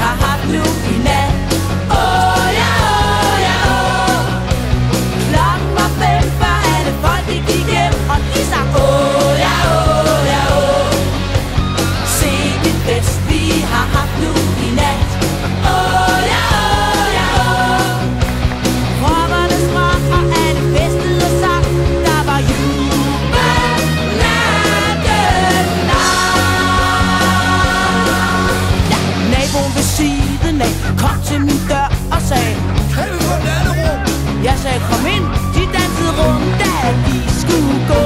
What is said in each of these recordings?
har haft nu i nat. Åh ja, åh ja, åh. Klokken var 5, før alle folk de gik hjem, og de sang åh ja, åh ja, åh. Se den fest vi har haft nu i nat. Åh ja, åh ja, åh. Rockerne sprang, og alle festede og sang. Der var jubel natten lang. Ja, naboen ved siden af kom til min dør og sagde: Kan vi få nattero? Jeg sagde kom ind, de dansede rundt, da de skulle gå.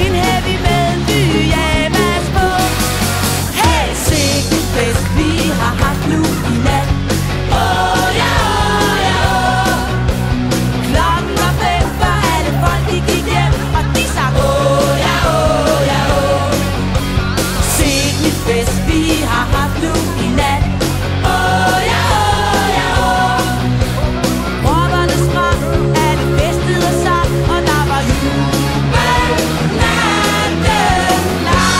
En heavy med en pyjamas på. Hey, sikke fest vi har haft nu i nat. Åh ja, åh ja, åh. Klokken var 5, før alle folk de gik hjem, og de sang åh ja, åh ja, åh. Sikke fest vi har haft nu i nat. Åh ja, åh ja, åh. Rockerne sprang, alle festede og sang, og der var jubel natten lang.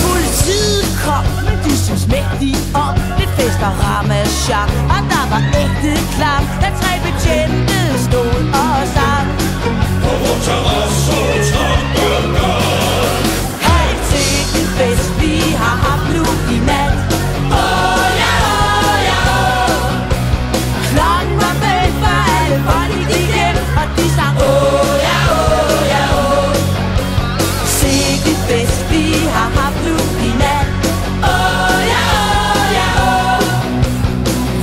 Politiet kom, men de synes mægtigt om lidt fest og ramachak, og der var ægte klam, da 3 betjente stod og sang. På vores terrasse tramper børn. Hey, sikke fest vi har haft nu i nat. Åh ja, åh ja, åh. Klokken var 5, før alle folk de gik hjem, og de sang åh ja, åh ja, åh. Sikke fest vi har haft nu i nat. Åh ja, åh ja, åh.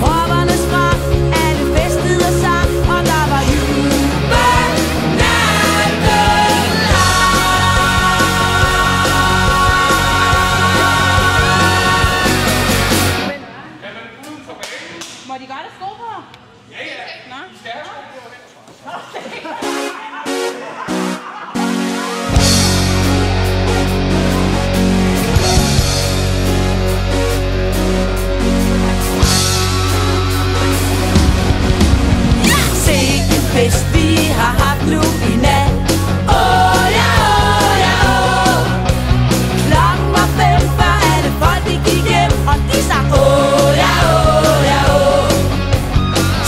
Rockerne sprang, alle festede og sang, og der var jubel natten lang. Må de godt have sko på? Ja, ja. Nå. Vi skal have sko på. Sikke fest vi har haft nu i nat. Åh ja, åh ja, åh. Klokken var 5, før alle folk de gik hjem, og de sang åh ja, åh ja, åh.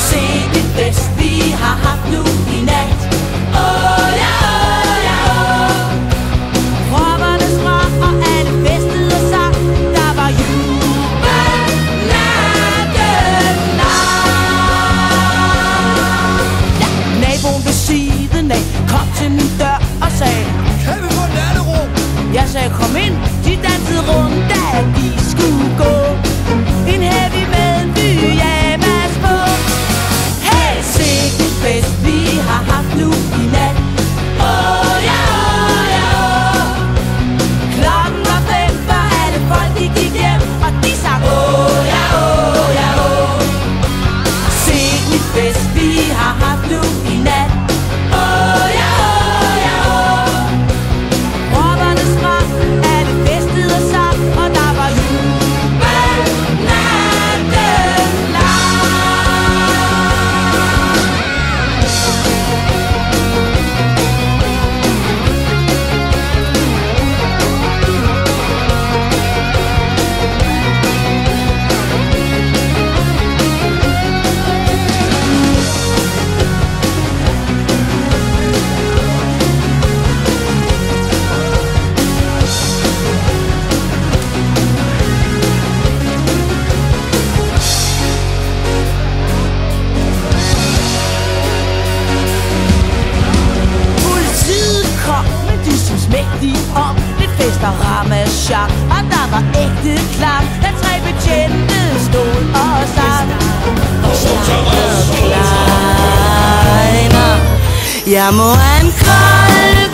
Sikke fest vi har haft nu i nat. Åh ja, åh ja, åh. Rockerne sprang, og alle festede og sang. Der var jubel natten lang. Ja, naboen ved siden af kom til min dør og sagde: Kan vi få nattero? Jeg sagde kom ind, de dansede rundt, da de skulle gå. En heavy med en pyjamas på. Hey, sikke fest vi har haft nu i nat. Åh ja, åh ja, åh. Klokken var 5, før alle folk de gik hjem, og de sang åh ja, åh ja, åh. Sikke fest vi har haft nu i nat. Åh ja, åh ja, åh. Rockerne sprang, alle festede og sang, og der var jubel natten lang. Politiet kom, men de synes mægtigt om lidt fest og ramachak, og der var ægte klam, da 3 betjente stod og sang. På vores terrasse Jeg må have en kold